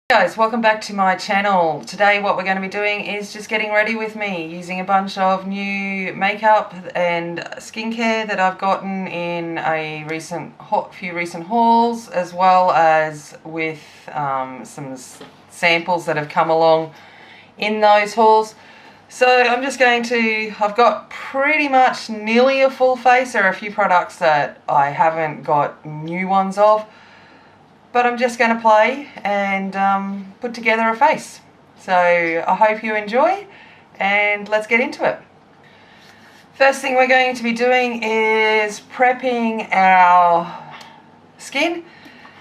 Hey guys, welcome back to my channel. Today what we're going to be doing is just getting ready with me using a bunch of new makeup and skincare that I've gotten in a few recent hauls, as well as with some samples that have come along in those hauls. So I've got pretty much nearly a full face. There are a few products that I haven't got new ones of, but I'm just going to play and put together a face. So I hope you enjoy, and let's get into it. First thing we're going to be doing is prepping our skin.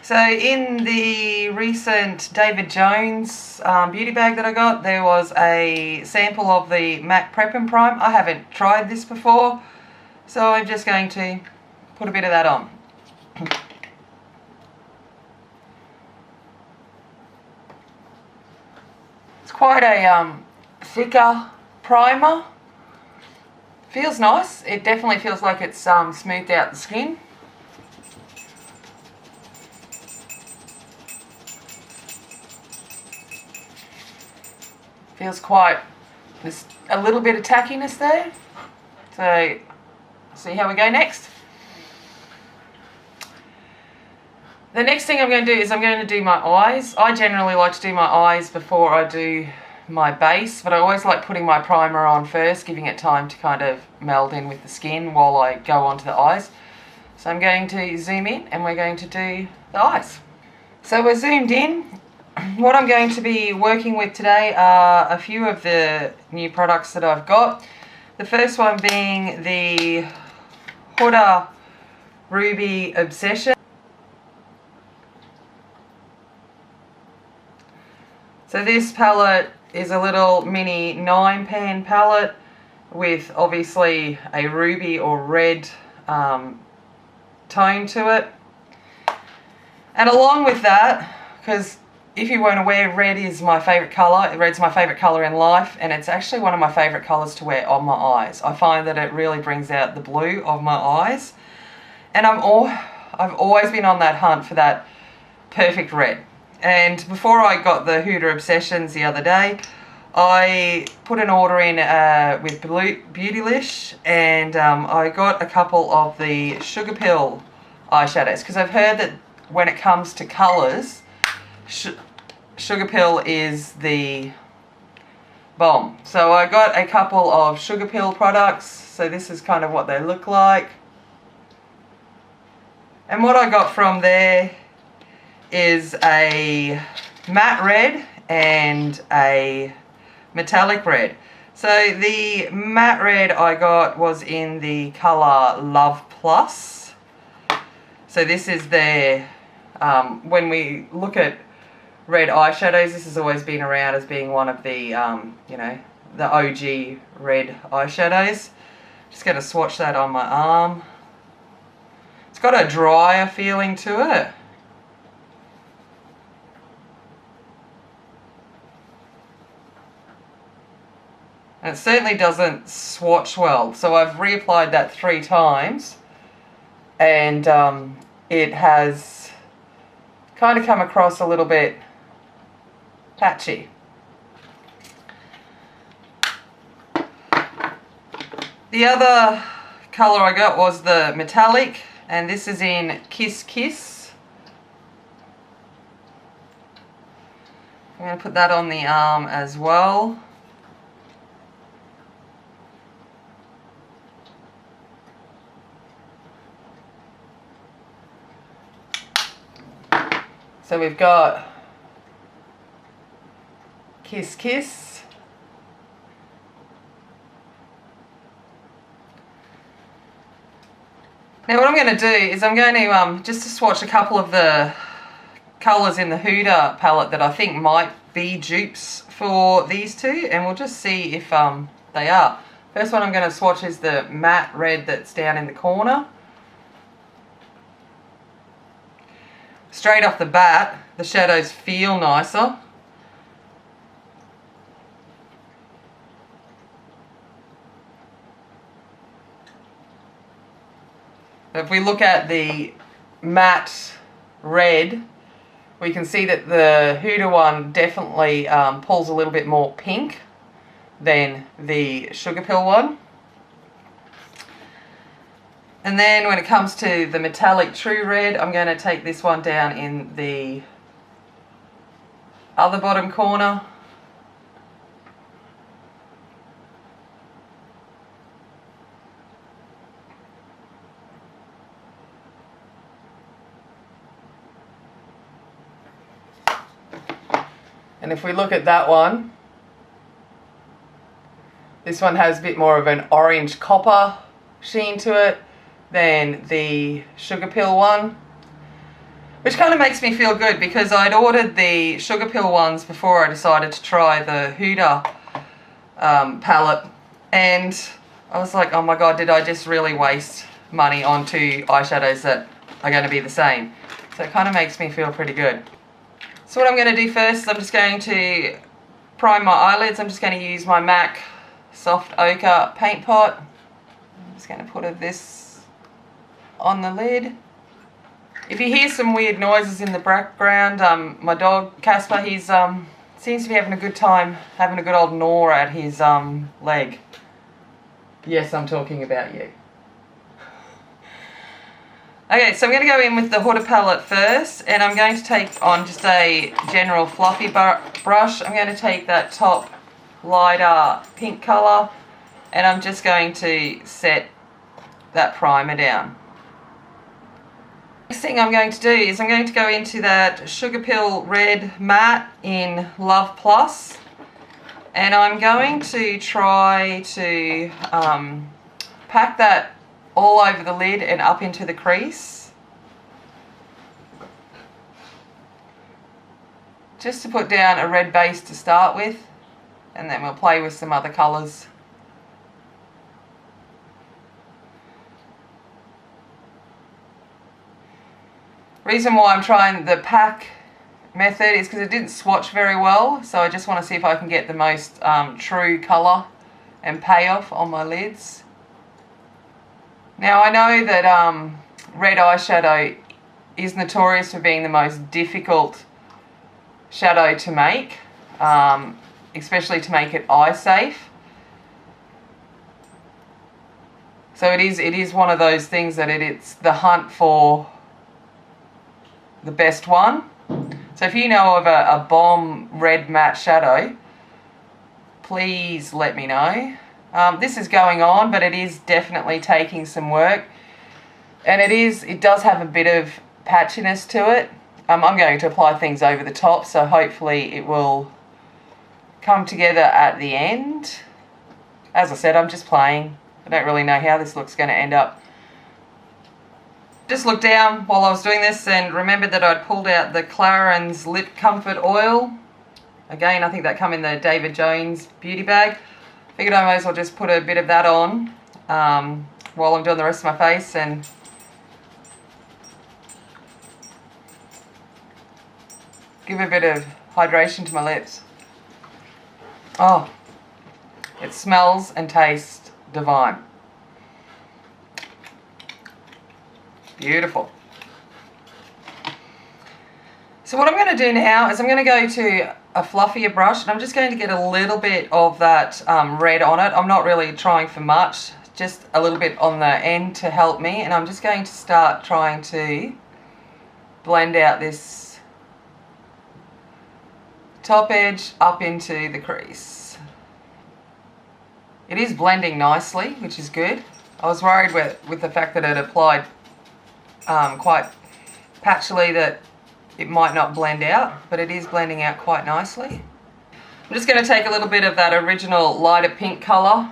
So in the recent David Jones beauty bag that I got, there was a sample of the MAC Prep and Prime. I haven't tried this before, so I'm just going to put a bit of that on. Quite a thicker primer. Feels nice. It definitely feels like it's smoothed out the skin. Feels quite, there's a little bit of tackiness there. So see how we go next. The next thing I'm going to do is I'm going to do my eyes. I generally like to do my eyes before I do my base, but I always like putting my primer on first, giving it time to kind of meld in with the skin while I go on to the eyes. So I'm going to zoom in and we're going to do the eyes. So we're zoomed in. What I'm going to be working with today are a few of the new products that I've got. The first one being the Huda Ruby Obsession. So this palette is a little mini 9-pan palette with obviously a ruby or red tone to it. And along with that, because if you weren't aware, red is my favourite colour. Red's my favourite colour in life, and it's actually one of my favourite colours to wear on my eyes. I find that it really brings out the blue of my eyes. And I've always been on that hunt for that perfect red. And before I got the Huda Obsessions the other day, I put an order in with Beautylish, and I got a couple of the Sugar Pill eyeshadows, because I've heard that when it comes to colours, Sugar Pill is the bomb. So I got a couple of Sugar Pill products. So this is kind of what they look like. And what I got from there is a matte red and a metallic red. So the matte red I got was in the colour Love Plus. So this is their, when we look at red eyeshadows, this has always been around as being one of the, you know, the OG red eyeshadows. Just going to swatch that on my arm. It's got a drier feeling to it. And it certainly doesn't swatch well. So I've reapplied that 3 times, and it has kind of come across a little bit patchy. The other colour I got was the metallic, and this is in Kiss Kiss. I'm going to put that on the arm as well. So we've got Kiss Kiss. Now what I'm going to do is I'm going to just to swatch a couple of the colours in the Huda palette that I think might be dupes for these two, and we'll just see if they are. First one I'm going to swatch is the matte red that's down in the corner. Straight off the bat, the shadows feel nicer. If we look at the matte red, we can see that the Huda one definitely pulls a little bit more pink than the Sugar Pill one. And then when it comes to the metallic True Red, I'm going to take this one down in the other bottom corner. And if we look at that one, this one has a bit more of an orange copper sheen to it than the Sugar Pill one, which kind of makes me feel good because I'd ordered the Sugar Pill ones before I decided to try the Huda palette, and I was like, oh my god, did I just really waste money on two eyeshadows that are going to be the same? So it kind of makes me feel pretty good. So what I'm going to do first is I'm just going to prime my eyelids. I'm just going to use my MAC Soft Ochre paint pot. I'm just going to put this on the lid. If you hear some weird noises in the background, my dog Casper, he's seems to be having a good time, having a good old gnaw at his leg. Yes, I'm talking about you. Okay, so I'm going to go in with the Huda palette first, and I'm going to take on just a general fluffy brush. I'm going to take that top lighter pink colour, and I'm just going to set that primer down. Next thing I'm going to do is I'm going to go into that Sugar Pill Red Matte in Love Plus, and I'm going to try to pack that all over the lid and up into the crease, just to put down a red base to start with, and then we'll play with some other colours. Reason why I'm trying the pack method is because it didn't swatch very well, so I just want to see if I can get the most true colour and payoff on my lids. Now I know that red eyeshadow is notorious for being the most difficult shadow to make, especially to make it eye safe. So it is one of those things that it's the hunt for the best one. So if you know of a bomb red matte shadow, please let me know. This is going on, but it is definitely taking some work, and it does have a bit of patchiness to it. I'm going to apply things over the top, so hopefully it will come together at the end. As I said, I'm just playing. I don't really know how this look's going to end up. Just looked down while I was doing this and remembered that I'd pulled out the Clarins Lip Comfort Oil. Again, I think that come in the David Jones beauty bag. Figured I might as well just put a bit of that on while I'm doing the rest of my face, and give a bit of hydration to my lips. Oh, it smells and tastes divine. Beautiful. So what I'm going to do now is I'm going to go to a fluffier brush, and I'm just going to get a little bit of that red on it. I'm not really trying for much, just a little bit on the end to help me, and I'm just going to start trying to blend out this top edge up into the crease. It is blending nicely, which is good. I was worried with the fact that it applied quite patchily that it might not blend out, but it is blending out quite nicely. I'm just going to take a little bit of that original lighter pink colour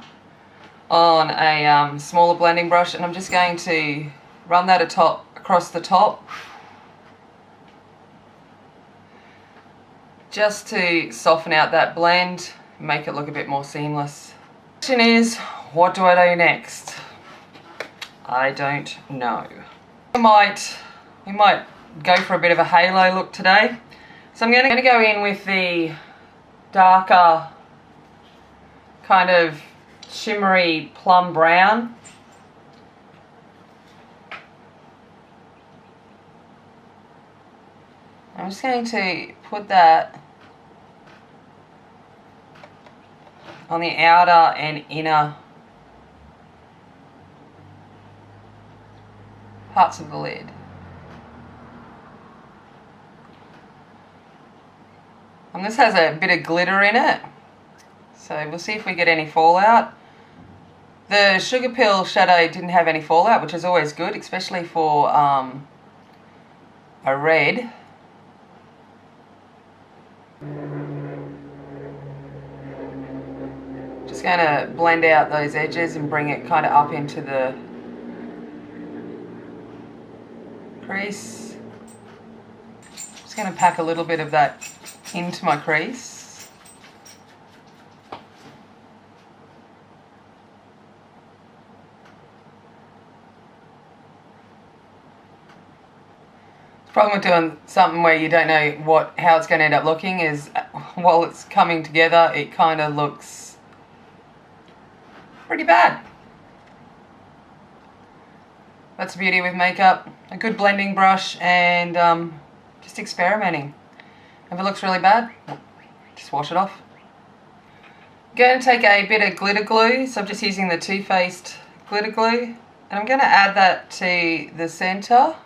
on a smaller blending brush, and I'm just going to run that across the top, just to soften out that blend, make it look a bit more seamless. The question is, what do I do next? I don't know. We might go for a bit of a halo look today. So I'm going to go in with the darker kind of shimmery plum brown. I'm just going to put that on the outer and inner parts of the lid. And this has a bit of glitter in it, so we'll see if we get any fallout. The Sugar Pill shadow didn't have any fallout, which is always good, especially for a red. Just going to blend out those edges and bring it kind of up into the crease. Just going to pack a little bit of that into my crease. The problem with doing something where you don't know how it's going to end up looking is while it's coming together, it kind of looks pretty bad. That's the beauty with makeup. A good blending brush and just experimenting. If it looks really bad, just wash it off. I'm going to take a bit of glitter glue, so I'm just using the Too Faced glitter glue, and I'm going to add that to the center,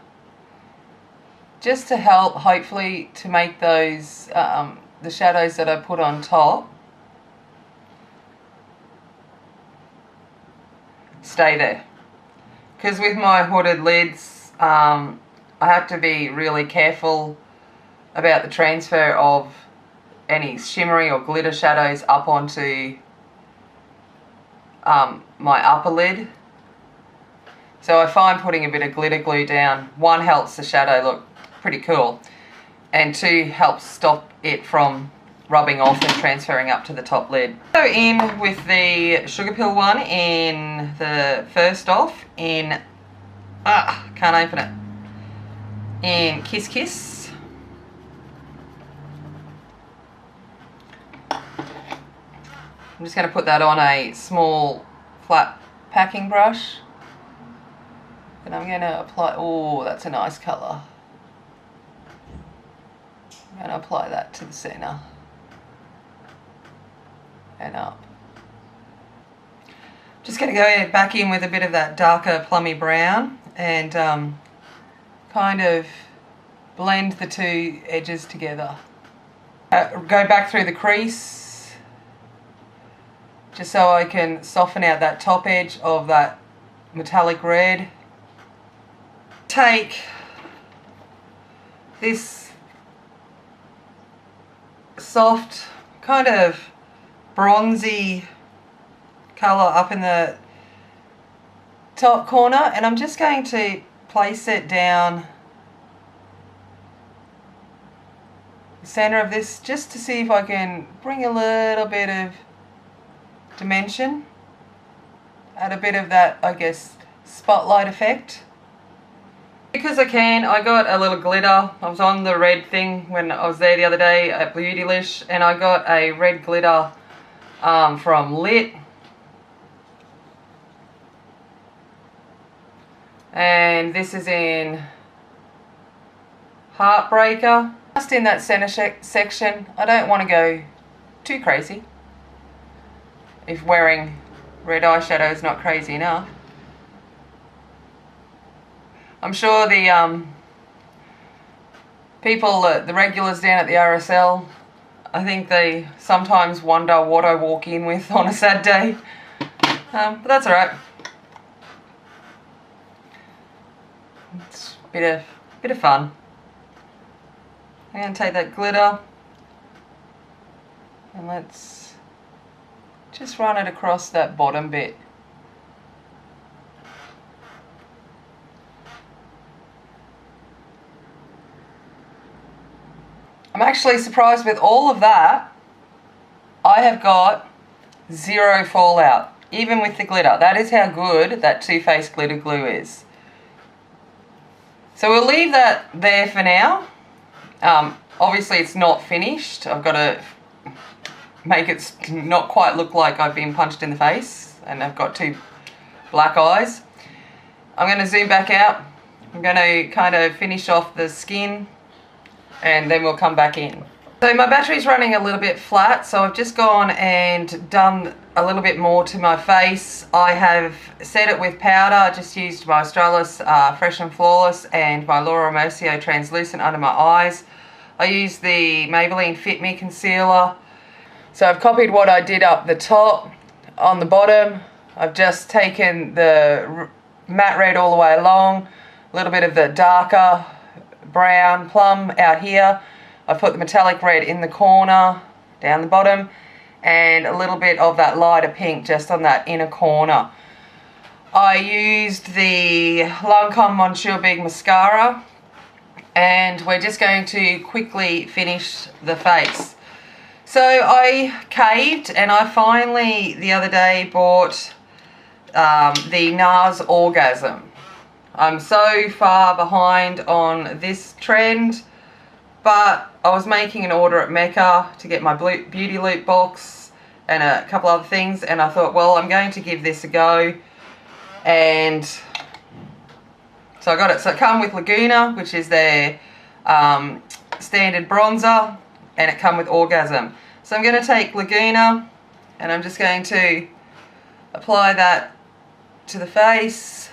just to help, hopefully, to make those, the shadows that I put on top stay there. Because with my hooded lids, I have to be really careful about the transfer of any shimmery or glitter shadows up onto my upper lid. So I find putting a bit of glitter glue down, one, helps the shadow look pretty cool, and two, helps stop it from rubbing off and transferring up to the top lid. So in with the Sugar Pill one in the first off in, can't open it, in Kiss Kiss. I'm just going to put that on a small flat packing brush, and I'm going to apply, oh, that's a nice colour. I'm going to apply that to the centre and up. Just going to go back in with a bit of that darker plummy brown and kind of blend the two edges together. Go back through the crease just so I can soften out that top edge of that metallic red. Take this soft, kind of bronzy colour up in the top corner, and I'm just going to place it down the centre of this, just to see if I can bring a little bit of dimension, add a bit of that, I guess, spotlight effect. Because I can, I got a little glitter. I was on the red thing when I was there the other day at Beautylish, and I got a red glitter from Lit. And this is in Heartbreaker. Just in that centre section. I don't want to go too crazy if wearing red eyeshadow is not crazy enough. I'm sure the people, the regulars down at the RSL, I think they sometimes wonder what I walk in with on a sad day, but that's alright. It's a bit of fun. I'm going to take that glitter and let's just run it across that bottom bit. I'm actually surprised with all of that, I have got zero fallout, even with the glitter. That is how good that Too Faced glitter glue is. So we'll leave that there for now. Obviously it's not finished. I've got to make it not quite look like I've been punched in the face and I've got two black eyes. I'm going to zoom back out. I'm going to kind of finish off the skin and then we'll come back in. So my battery's running a little bit flat, so I've just gone and done a little bit more to my face. I have set it with powder. I just used my Australis Fresh and Flawless and my Laura Mercier Translucent under my eyes. I used the Maybelline Fit Me Concealer. So I've copied what I did up the top. On the bottom, I've just taken the matte red all the way along, a little bit of the darker brown plum out here. I've put the metallic red in the corner, down the bottom, and a little bit of that lighter pink just on that inner corner. I used the Lancome Monsieur Big Mascara, and we're just going to quickly finish the face. So I caved, and I finally, the other day, bought the NARS Orgasm. I'm so far behind on this trend, but I was making an order at Mecca to get my beauty loop box and a couple other things, and I thought, well, I'm going to give this a go. And so I got it. So it comes with Laguna, which is their standard bronzer, and it comes with Orgasm. So I'm going to take Laguna, and I'm just going to apply that to the face.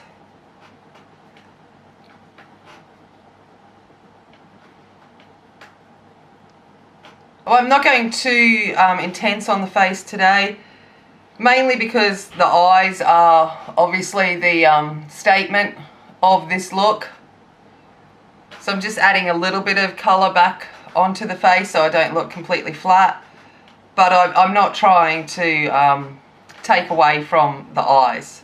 Well, I'm not going too intense on the face today, mainly because the eyes are obviously the statement of this look. So I'm just adding a little bit of colour back onto the face so I don't look completely flat. But I'm not trying to take away from the eyes.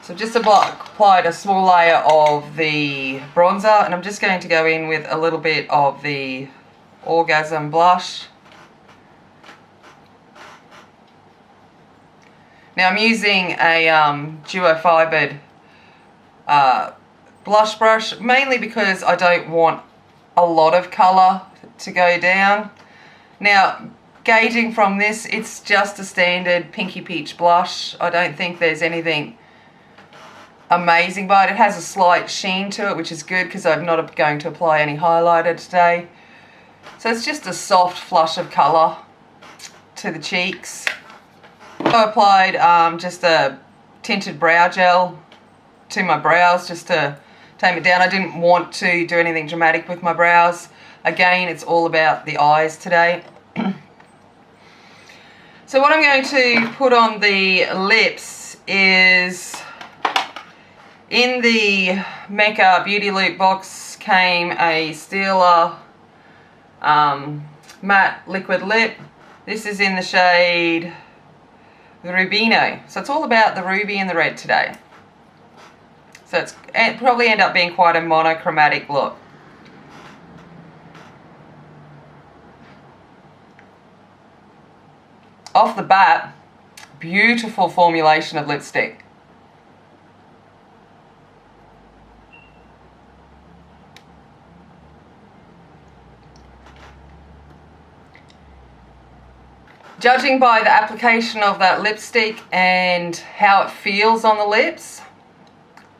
So I've just applied a small layer of the bronzer, and I'm just going to go in with a little bit of the Orgasm blush. Now I'm using a duo fibered blush brush, mainly because I don't want a lot of colour to go down. Now, gauging from this, it's just a standard pinky peach blush. I don't think there's anything amazing, but it has a slight sheen to it, which is good because I'm not going to apply any highlighter today. So it's just a soft flush of colour to the cheeks. I applied just a tinted brow gel to my brows just to tame it down. I didn't want to do anything dramatic with my brows. Again, it's all about the eyes today. So what I'm going to put on the lips is, in the Mecca Beauty Loop box came a Stila matte liquid lip. This is in the shade the Rubino. So it's all about the ruby and the red today. So it probably end up being quite a monochromatic look. Off the bat, beautiful formulation of lipstick. Judging by the application of that lipstick and how it feels on the lips,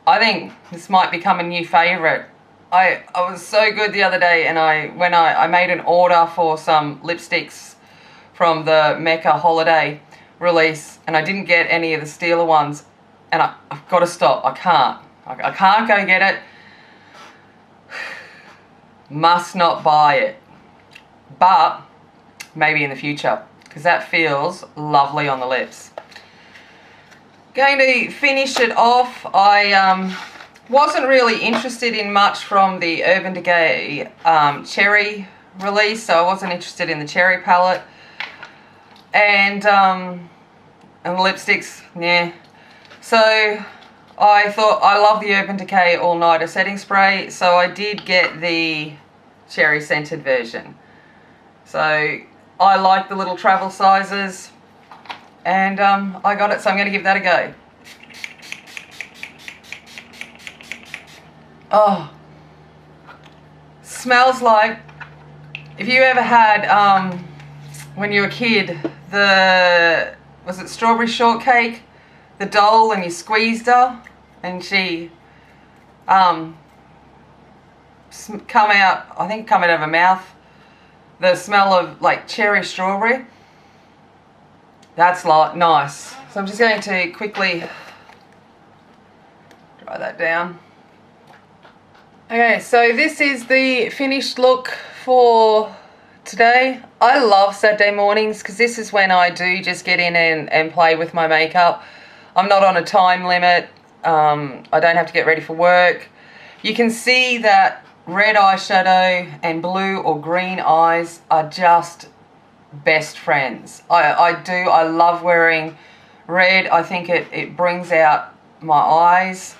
I think this might become a new favourite. I was so good the other day, and when I made an order for some lipsticks from the Mecca holiday release, and I didn't get any of the Stila ones, and I've got to stop. I can't go get it. Must not buy it. But maybe in the future, because that feels lovely on the lips. Going to finish it off. I wasn't really interested in much from the Urban Decay Cherry release, so I wasn't interested in the Cherry palette. And the lipsticks, yeah. So I thought, I love the Urban Decay All Nighter setting spray, so I did get the cherry scented version. So I like the little travel sizes, and I got it, so I'm going to give that a go. Oh, smells like, if you ever had, when you were a kid, was it Strawberry Shortcake, the doll, and you squeezed her, and she come out, I think come out of her mouth, the smell of like cherry strawberry. That's like nice. So I'm just going to quickly dry that down. Okay, so this is the finished look for today. I love Saturday mornings because this is when I do just get in and play with my makeup. I'm not on a time limit. I don't have to get ready for work. You can see that red eyeshadow and blue or green eyes are just best friends. I love wearing red. I think it brings out my eyes.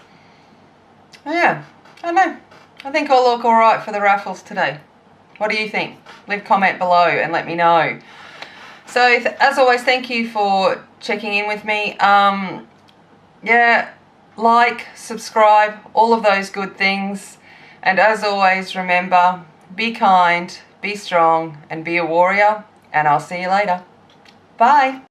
Yeah, I don't know. I think I'll look alright for the raffles today. What do you think? Leave a comment below and let me know. So, as always, thank you for checking in with me. Yeah, like, subscribe, all of those good things. And as always, remember, be kind, be strong, and be a warrior. And I'll see you later. Bye.